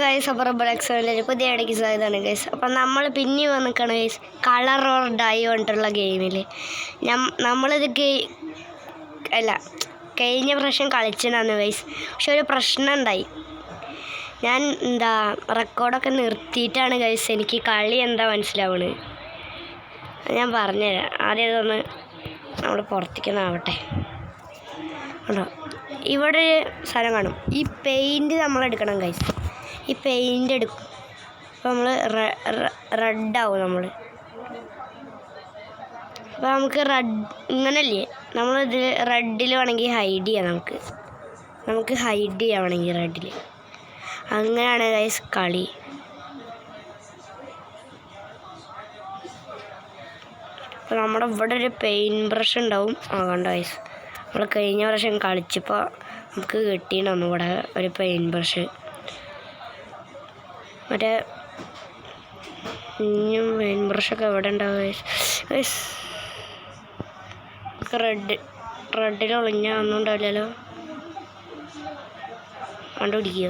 Guys അപ്പോൾ റബ്ബറെക്സോയിലൊരു പുതിയ ഇടയ്ക്ക് സാധ്യതയാണ് ഗൈസ്. അപ്പം നമ്മൾ പിന്നെ വന്നിക്കണം ഗൈസ് കളർ ഓർ ഡൈ കൊണ്ടുള്ള ഗെയിമിൽ. നമ്മളിത് കഴിഞ്ഞ പ്രാവശ്യം കളിച്ചിട്ടുണ്ടായിരുന്നു ഗൈസ്. പക്ഷെ ഒരു പ്രശ്നം ഉണ്ടായി. ഞാൻ റെക്കോർഡൊക്കെ നിർത്തിയിട്ടാണ് ഗൈസ് എനിക്ക് കളി എന്താ മനസ്സിലാവണത്. ഞാൻ പറഞ്ഞുതരാം. ആദ്യം ഇതൊന്ന് നമ്മൾ പുറത്തേക്കൊന്നാവട്ടെ. ഉണ്ടോ ഇവിടെ സ്ഥലം കാണും. ഈ പെയിൻറ്റ് നമ്മളെടുക്കണം ഗൈസ്. ഈ പെയിൻ്റ് എടുക്കും. അപ്പോൾ നമ്മൾ റെഡാവും നമ്മൾ. അപ്പോൾ നമുക്ക് ഇങ്ങനല്ലേ നമ്മളിതിൽ റെഡിൽ വേണമെങ്കിൽ ഹൈഡ് ചെയ്യാം. നമുക്ക് ഹൈഡ് ചെയ്യാൻ വേണമെങ്കിൽ റെഡിൽ. അങ്ങനെയാണ് ഗൈസ് കളി. അപ്പോൾ നമ്മുടെ ഇവിടെ ഒരു പെയിൻറ്റ് ബ്രഷ് ഉണ്ടാവും. കണ്ടോ ഗൈസ്, നമ്മൾ കഴിഞ്ഞ പ്രാവശ്യം കളിച്ചപ്പോൾ നമുക്ക് കിട്ടിയിട്ടുണ്ടായിരുന്നു ഇവിടെ ഒരു പെയിൻറ്റ് ബ്രഷ്. മറ്റേ ഇനിയും പെയിൻറ്റ് ബ്രഷൊക്കെ എവിടെ ഉണ്ടാവും ഗൈസ്? റെഡിൽ ഒളിഞ്ഞ ഒന്നും ഉണ്ടാവില്ലല്ലോ. കണ്ടുപിടിക്കുക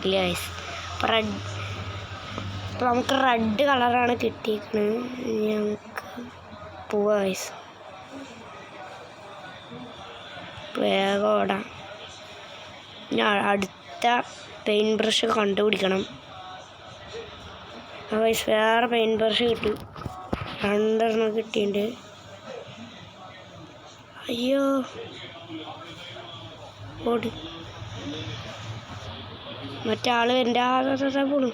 ഇല്ല ഗൈസ്. അപ്പോൾ നമുക്ക് റെഡ് കളറാണ് കിട്ടിയിരിക്കുന്നത്. നമുക്ക് പോവാ ഗൈസ്, വേഗം ഓടാം. ഞാൻ അടുത്ത പെയിൻറ്റ് ബ്രഷ് കണ്ടുപിടിക്കണം. ഗൈസ് വേറെ പെയിൻറ്റ് ബ്രഷ് കിട്ടി. 2 കിട്ടിയിട്ടുണ്ട്. അയ്യോ ഓടി. മറ്റേ ആൾ എൻ്റെ പോണു.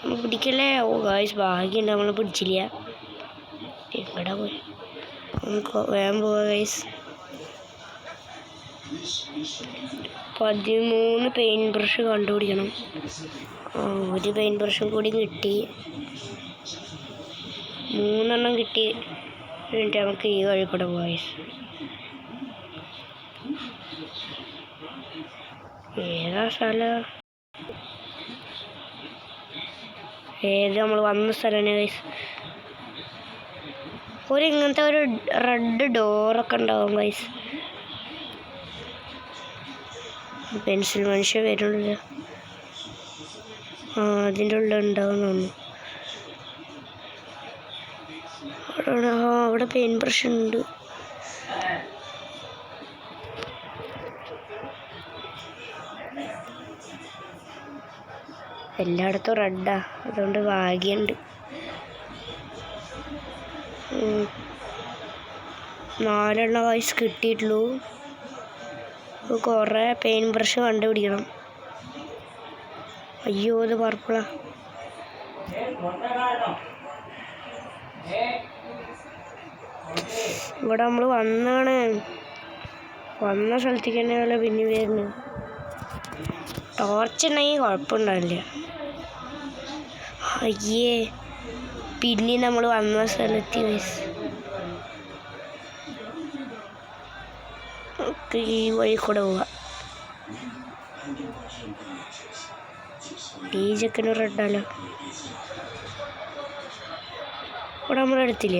നമ്മൾ പിടിക്കല്ലേ. ഗൈസ് ഭാഗ്യമുണ്ട് നമ്മൾ പിടിച്ചില്ല. എവിടെ പോയി? നമുക്ക് വേഗം പോവാ ഗൈസ്. 13 പെയിൻറ്റ് ബ്രഷ് കണ്ടുപിടിക്കണം. ഒരു പെയിൻറ്റ് ബ്രഷും കൂടി കിട്ടി. 3 കിട്ടി. എന്നിട്ട് നമുക്ക് ഈ വഴി കൂടെ പോവാം ഗൈസ്. ഏതാ സ്ഥലം? നമ്മൾ വന്ന സ്ഥലമാണ് ഗൈസ്. ഇങ്ങനത്തെ ഒരു റെഡ് ഡോറൊക്കെ ഉണ്ടാവും ഗൈസ്. പെൻസിൽ മനുഷ്യ വരുന്നില്ല. അതിൻ്റെ ഉള്ളിൽ ഉണ്ടാവും തോന്നുന്നു. അവിടെ പെയിൻറ്റ് ബ്രഷ് ഉണ്ട്. എല്ലായിടത്തും റെഡാ, അതുകൊണ്ട് ഭാഗ്യമുണ്ട്. 4 വയസ്സ് കിട്ടിയിട്ടുള്ളൂ. കുറേ പെയിൻറ്റ് ബ്രഷ് കണ്ടുപിടിക്കണം. അയ്യോ ഇത് പർപ്പിളാ. ഇവിടെ നമ്മൾ വന്ന സ്ഥലത്തേക്ക് തന്നെ വല്ല പിന്നെ വരുന്നു. ടോർച്ച് ഉണ്ടെങ്കിൽ കുഴപ്പമുണ്ടാവില്ല. അയ്യേ പിന്നെ നമ്മൾ വന്ന സ്ഥലത്ത് ഈ വഴി കൂടെ പോവാം. ഈ ചെക്കന് റെഡാലോ. ഇവിടെ നമ്മളെടുത്തില്ല.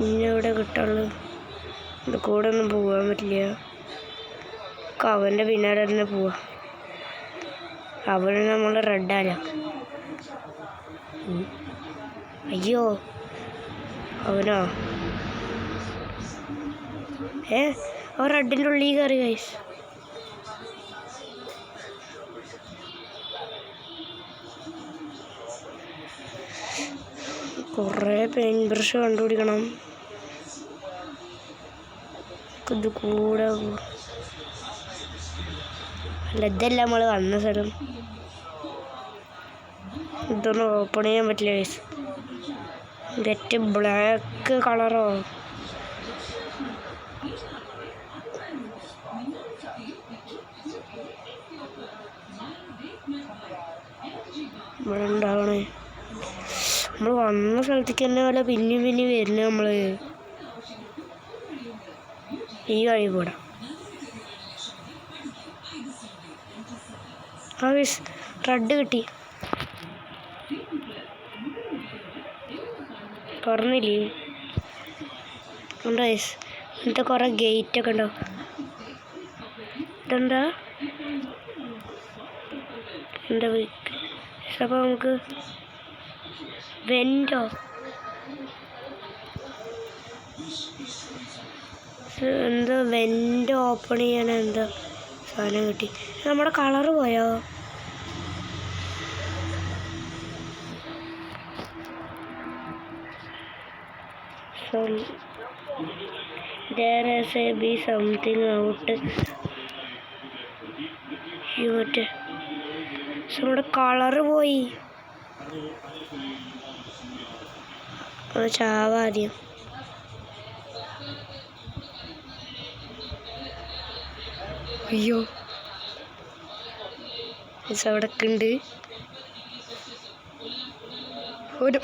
ഇനി എവിടെ കിട്ടുള്ളൂ? ഇത് കൂടെ ഒന്നും പോകാൻ പറ്റില്ല. അവൻ്റെ പിന്നാലെ തന്നെ പോവാ. അവന് നമ്മൾ റെഡാലോ. അയ്യോ അവനോ? അവൻ റെഡിൻ്റെ ഉള്ളിൽ കയറി ഗൈസ്. കുറേ പെയിൻറ്റ് ബ്രഷ് കണ്ടുപിടിക്കണം. ഇത് കൂടെ അല്ല, ഇതല്ല നമ്മൾ വന്ന സ്ഥലം. ഇതൊന്നും ഓപ്പൺ ചെയ്യാൻ പറ്റില്ല ഗൈസ്. ഇതൊക്കെ ബ്ലാക്ക് കളറോ? ഇവിടെ ഉണ്ടാവണേ. നമ്മൾ വന്ന സ്ഥലത്തേക്ക് തന്നെ വല്ല പിന്നെയും വരുന്നു. നമ്മൾ ഈ വഴി പോടാം. റെഡ് കിട്ടി. തുറന്നില്ലേ? ഉണ്ട് ഗൈസ്. ഇങ്ങനത്തെ കുറേ ഗേറ്റൊക്കെ ഉണ്ടോ? ഇതെന്താ എന്താ അപ്പോൾ നമുക്ക് വെൻറ്റോ എന്തോ വെൻറ്റ് ഓപ്പൺ ചെയ്യാൻ എന്തോ സാധനം കിട്ടി. നമ്മുടെ കളറ് പോയോ? there has a be something out മറ്റേ നമ്മുടെ കളറ് പോയി. അത് ചാവാദ്യം. അയ്യോ അവിടൊക്കെ ഉണ്ട്. ഓട്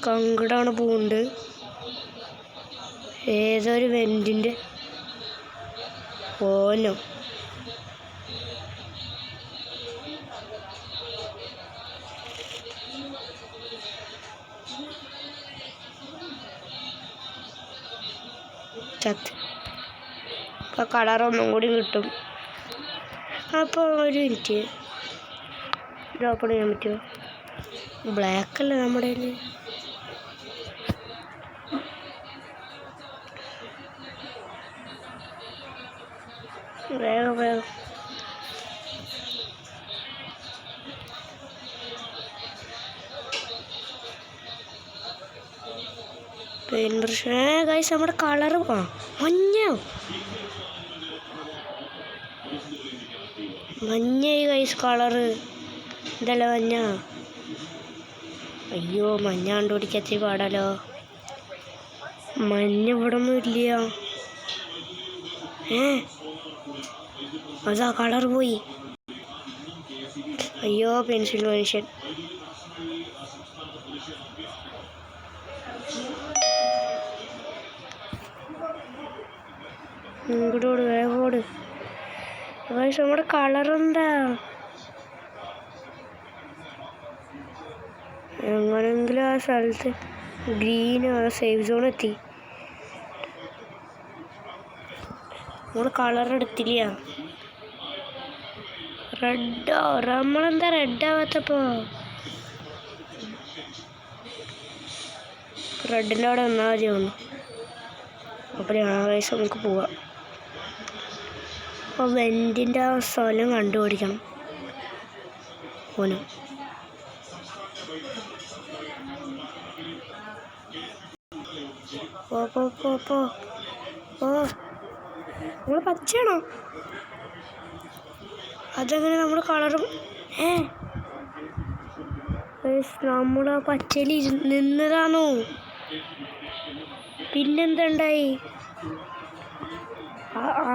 കങ്കടാണ് പോകുന്നുണ്ട്. ഏതൊരു വെൻറ്റിൻ്റെ ഓനോ ചത്ത്. അപ്പോൾ കളറൊന്നും കൂടി കിട്ടും. അപ്പോൾ ഒരു മിനിറ്റ് ഇത് ഓപ്പൺ ചെയ്യാൻ പറ്റുമോ? ബ്ലാക്ക് അല്ലേ നമ്മുടെ കയ്യിൽ. വേഗം പെയിൻറ്റ് ബ്രഷ്. ഗൈസ് നമ്മുടെ കളറ് മഞ്ഞായി ഗൈസ് കളറ്. ഇതല്ല മഞ്ഞ. അയ്യോ മഞ്ഞ കണ്ടുപിടിക്കത്തി പാടാലോ. മഞ്ഞ ഇവിടെ ഒന്നും ഇല്ല. അതാ കളർ പോയി. അയ്യോ പെൻസിൽ മനുഷ്യൻ. ഇങ്ങോട്ടോട് വേഗോട്. നമ്മുടെ കളറെന്താ? എങ്ങനെങ്കിലും ആ സ്ഥലത്ത് ഗ്രീൻ സേഫ് സോൺ എത്തി. നമ്മൾ കളർ എടുത്തില്ല. റെഡോ നമ്മളെന്താ റെഡാവാത്തപ്പോ? റെഡിൻ്റെ അവിടെ വന്നാൽ മതി തോന്നുന്നു. അപ്പോൾ ഞായറാഴ്ച നമുക്ക് പോവാം. അപ്പോൾ വെൻറ്റിൻ്റെ ആ സ്ഥലം കണ്ടുപിടിക്കണം. ഓനോ ഓ നമ്മൾ പച്ചയാണോ? അതെങ്ങനെ നമ്മൾ കളറും? നമ്മൾ ആ പച്ചയിൽ നിന്നതാണോ? പിന്നെന്തുണ്ടായി?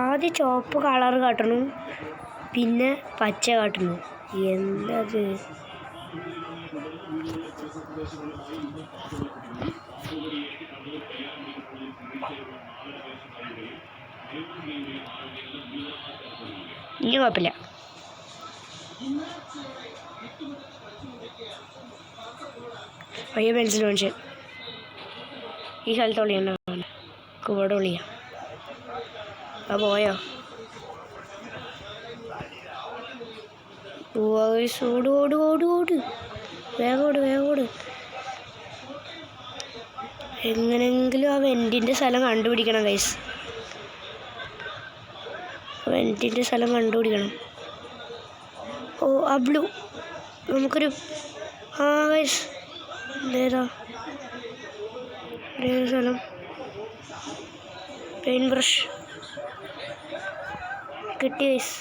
ആദ്യം ചുവപ്പ് കളർ കാട്ടണു, പിന്നെ പച്ച കാട്ടണു. എന്തത്? ഇനി കുഴപ്പമില്ല. അയ്യോ പെൻസിൽ മനുഷ്യൻ. ഈ സ്ഥലത്ത് ഒളിയുണ്ടാവും. ഇവിടെ ഒളിയാ. ആ പോയോ? ഓട് ഓട് ഓട് ഓട് വേഗോട് വേഗോട്. എങ്ങനെങ്കിലും ആ വെൻറ്റിൻ്റെ സ്ഥലം കണ്ടുപിടിക്കണം ഗൈസ്. വെൻറ്റിൻ്റെ സ്ഥലം കണ്ടുപിടിക്കണം. ഓ ആ ബ്ലൂ നമുക്കൊരു ഗൈസ് ഏതാ സ്ഥലം? പെയിൻറ്റ് ബ്രഷ് കിട്ടി ഗൈസ്.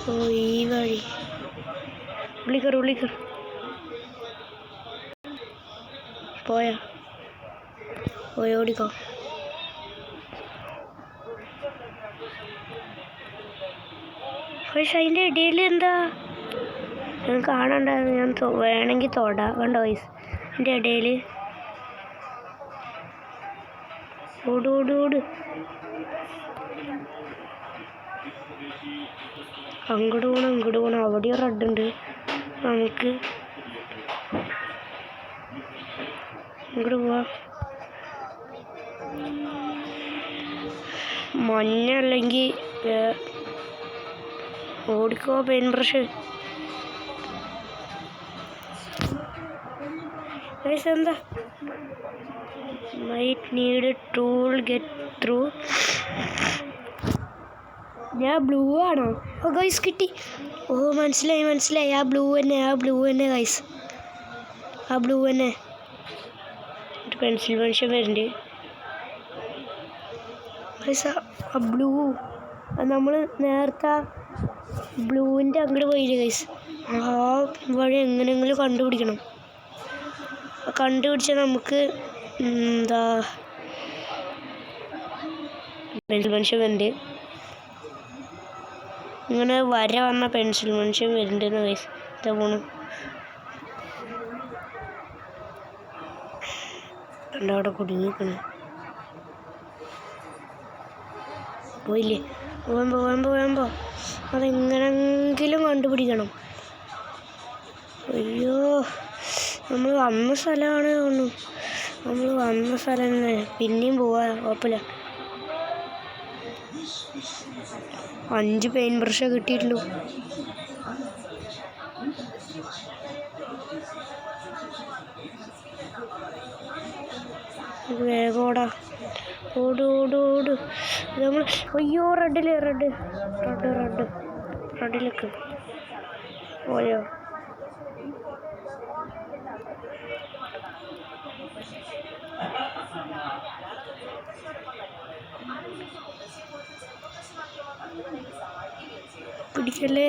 ഓ ഈ വഴി. ഉള്ളിക്കർ ഉള്ളിക്കർ. പോയാ ഓടിക്കോ. പക്ഷെ അതിൻ്റെ ഇടയിൽ എന്താ ഞാൻ കാണണ്ടായിരുന്നു. ഞാൻ വേണമെങ്കിൽ തൊടാ. കണ്ടോ വയസ്സ് അതിൻ്റെ ഇടയിൽ ഓട് ഓട് ഓട്. അങ്ങോട്ട് പോകണം. അവിടെ റെഡ് ഉണ്ട്. നമുക്ക് അങ്ങോട്ട് പോവാം. മഞ്ഞ അല്ലെങ്കിൽ ഓടിക്കോ പെയിൻ ബ്രഷ്. എന്താ might need tool get through. ഞാൻ ബ്ലൂ ആണോ? ഓ ഗൈസ് കിട്ടി. ഓ മനസ്സിലായി. ആ ബ്ലൂ തന്നെ ഗൈസ്. ആ ബ്ലൂ തന്നെ. ഒരു പെൻസിൽ മനുഷ്യൻ വരുന്നുണ്ട് ഗൈസ്. ആ ബ്ലൂ നമ്മൾ നേരത്തെ ബ്ലൂവിൻ്റെ അങ്ങോട്ട് പോയില്ലേ ഗൈസ്. ആ വഴി എങ്ങനെയെങ്കിലും കണ്ടുപിടിച്ചാൽ നമുക്ക് എന്താ പെൻസിൽ മനുഷ്യൻ വരുന്നുണ്ട്. ഇങ്ങനെ വര വന്ന പെൻസിൽ മനുഷ്യൻ വരുന്നുണ്ടെന്ന് ഗൈസ്. ഇതാ പോണു. അവിടെ കുടുങ്ങിക്കണ്. പോയില്ലേ? പോകുമ്പോ അതെങ്ങനെങ്കിലും കണ്ടുപിടിക്കണം. അയ്യോ, നമ്മൾ വന്ന സ്ഥലമാണ് തോന്നുന്നു. നമ്മൾ വന്ന സ്ഥലം തന്നെ. പിന്നെയും പോവാ, കുഴപ്പമില്ല. 5 പെയിൻ ബ്രഷേ കിട്ടിയിട്ടുള്ളൂ. വേഗം ഓടാ. ഓട്. നമ്മൾ അയ്യോ റെഡിലേക്ക് പോയോ? പിടിക്കല്ലേ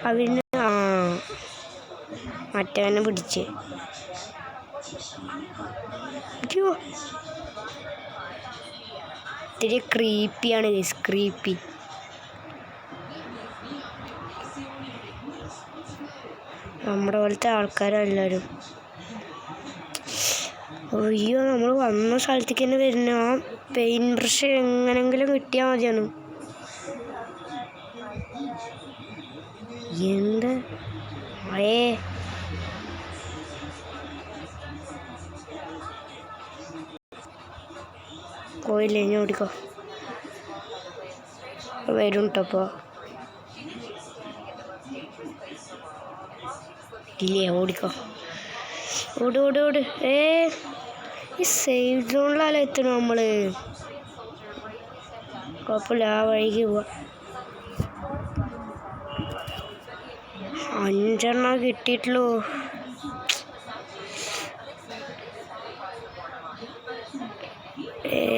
അവന്. മറ്റവനെ പിടിച്ച്. ഇത്തിരി ക്രീപ്പിയാണ് ഗൈസ്. ക്രീപ്പി. നമ്മുടെ പോലത്തെ ആൾക്കാരെല്ലാവരും. അയ്യോ, നമ്മൾ വന്ന സ്ഥലത്തേക്ക് തന്നെ വരുന്ന. ആ പെയിൻ ബ്രഷ് എങ്ങനെങ്കിലും കിട്ടിയാൽ മതിയാണ്. എന്ത് പോയില്ലേ? ഇനി ഓടിക്കോ. വരും കേട്ടോ. ഇല്ലേ? ഓടിക്കോ. ഓട്. ഈ സേഫ് സോണിലാലോ എത്തണം നമ്മള്. കുഴപ്പമില്ല, ആ വഴിക്ക് പോവാ. 5 കിട്ടിയിട്ടുള്ളൂ.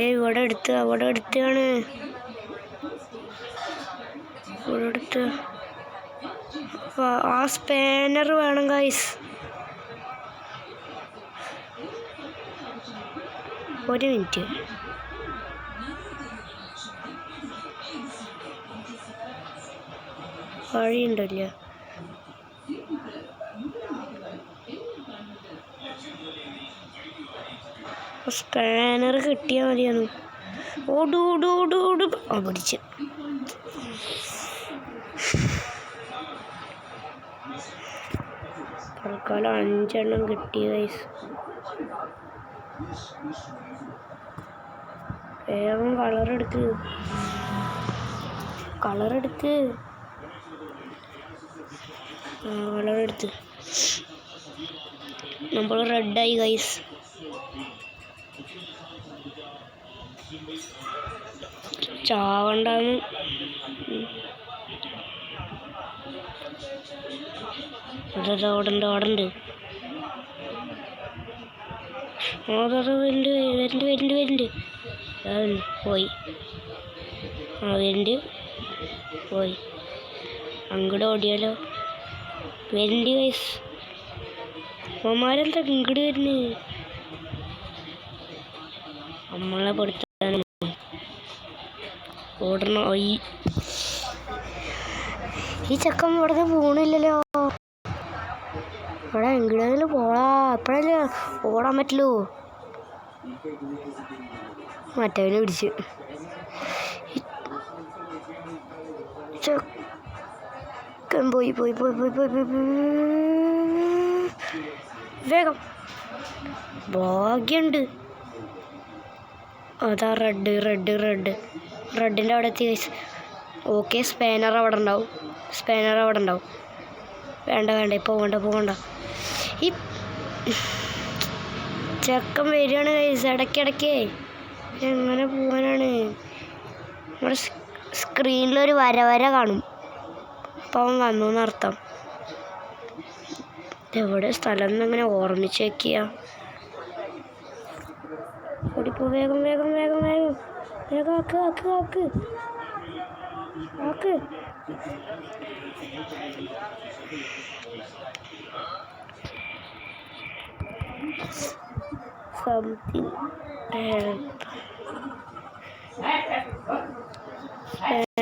ഇവിടെ അടുത്താണ്. ആ സ്പാനർ വേണം ഗൈസ്. 1 മിനിറ്റ്. വഴിയുണ്ടല്ലോ. സ്പാനർ കിട്ടിയാൽ മതിയാണ്. ഓട്. പിടിച്ച്. തൽക്കാലം 5 കിട്ടി ഗൈസ്. വേഗം കളറെടുത്ത് നമ്മൾ റെഡായി ഗൈസ്. ചാവണ്ടാന്ന്. ഓടണ്ട്. വരുന്നുണ്ട്. പോയി. പോയി. അങ്ങോട്ട് ഓടിയാലോ? വരുന്നുണ്ട് ഗൈസ്. അമ്മമാരെന്താ ഇങ്ങോട്ട് വരുന്നേ? നമ്മളെ പെടുത്താൻ ഓടണോ? ഈ ചക്കം ഇവിടെ പോണില്ലല്ലോ. ഇവിടെ എങ്ങനെയെങ്കിലും പോടാ. എപ്പോഴല്ലേ ഓടാൻ പറ്റുള്ളൂ. മറ്റവനെ പിടിച്ച് പോയി പോയി പോയി പോയി പോയി പോയി വേഗം ഭാഗ്യമുണ്ട്. അതാ റെഡിൻ്റെ അവിടെ എത്തി ഗൈസ്. ഓക്കെ, സ്പാനർ അവിടെ ഉണ്ടാവും. വേണ്ട പോകണ്ട. ഈ ചെക്കൻ വരികയാണ് ഗൈസ് ഇടയ്ക്കിടയ്ക്ക്. എങ്ങനെ പോകാനാണ്? നമ്മുടെ സ്ക്രീനിലൊരു വര കാണും. അപ്പം അവൻ വന്നു എന്നർത്ഥം. എവിടെ സ്ഥലം എന്നങ്ങനെ ഓർമ്മിച്ച് വയ്ക്കുക. ഓടിപ്പോ, വേഗം ആക്ക്. സംതിങ്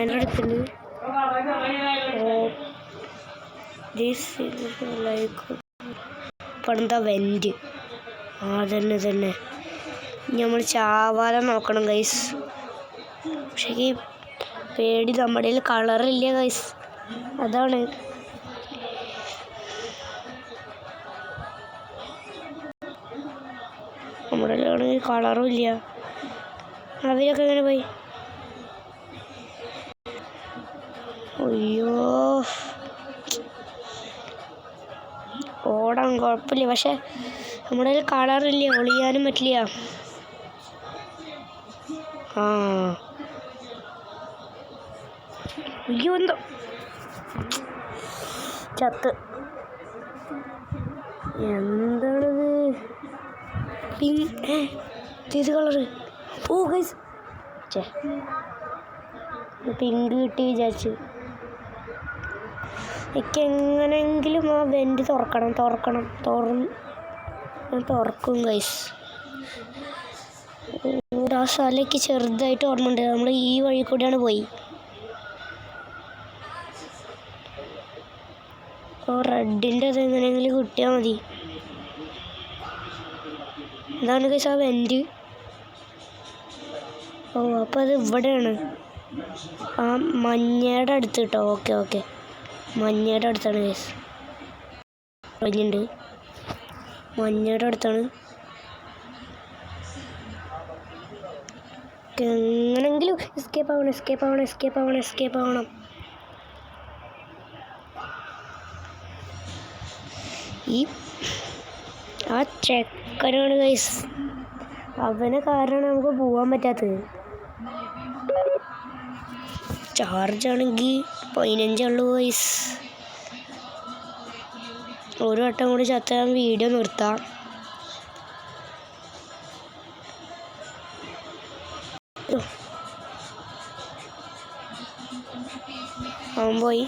എടുത്തിട്ടുണ്ട്. ലൈക്ക് പണിത വെൻറ്റ്. തന്നെ നമ്മൾ ചാവാതെ നോക്കണം ഗൈസ്. പക്ഷേ ഈ പേടി, നമ്മുടെ കയ്യിൽ കളറില്ല ഗൈസ്, അതാണ്. നമ്മുടെ കയ്യിലാണെങ്കിൽ കളറും ഇല്ല. അവരൊക്കെ എങ്ങനെ പോയി? അയ്യോ, ഓടാൻ കുഴപ്പമില്ല, പക്ഷെ നമ്മുടെ കയ്യിൽ കളറില്ല, ഒളിയാനും പറ്റില്ല. അയ്യോ, എന്തോ ചത്ത്. എന്താണിത്? ഏത് കളറ്? ഓ ഗൈസ്, പിങ്ക് കിട്ടി വിചാരിച്ചു. എനിക്ക് എങ്ങനെയെങ്കിലും ആ വെൻറ്റ് തുറക്കും ഗൈസ്. ആ സ്ഥലമൊക്കെ ചെറുതായിട്ട് ഓർമ്മയുണ്ട്. നമ്മൾ ഈ വഴി കൂടെയാണ് പോയി. റെഡിൻ്റെ അത് എങ്ങനെയെങ്കിലും കിട്ടിയാൽ മതി. എന്താണ് ഗൈസ് ആ വെൻറ്റ്? അപ്പോൾ അത് ഇവിടെയാണ്, ആ മഞ്ഞയുടെ അടുത്ത് കേട്ടോ. ഓക്കെ, മഞ്ഞയുടെ അടുത്താണ് ഗൈസ്. കഴിഞ്ഞിട്ടുണ്ട്, മഞ്ഞയുടെ അടുത്താണ്. എങ്ങനെങ്കിലും എസ്കേപ്പ് ആവണം. ആ ചെക്കനാണ് ഗൈസ്, അവനെ കാരണം നമുക്ക് പോകാൻ പറ്റാത്തത്. ചാർജാണെങ്കിൽ 15 ഉള്ളൂ ഗൈസ്. ഒരു വട്ടം കൂടി ചത്ത ഞാൻ വീഡിയോ നിർത്താം. അവൻ പോയി.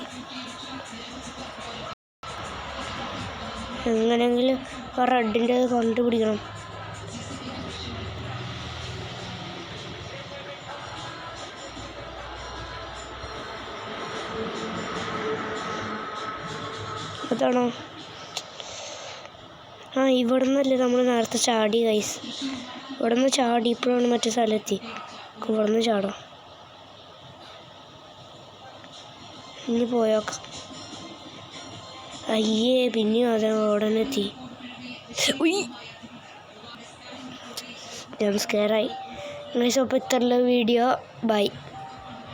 എങ്ങനെയെങ്കിലും ആ റെഡിൻ്റെ കണ്ടുപിടിക്കണം. അതാണോ? ഇവിടെ നിന്നല്ലേ നമ്മൾ നേരത്തെ ചാടി ഗൈസ്. ഇവിടെ നിന്ന് ചാടി ഇപ്പോഴാണ് മറ്റേ സ്ഥലമെത്തി. ഇവിടെ നിന്ന് ചാടാം. ഇനി പോയോക്കാം. അയ്യേ, പിന്നെയും അതെ ഉടനെ എത്തി. ഞാൻ സ്കെയറായി ഗൈസ്. അപ്പോൾ ഇത്രയുള്ള വീഡിയോ. ബൈ.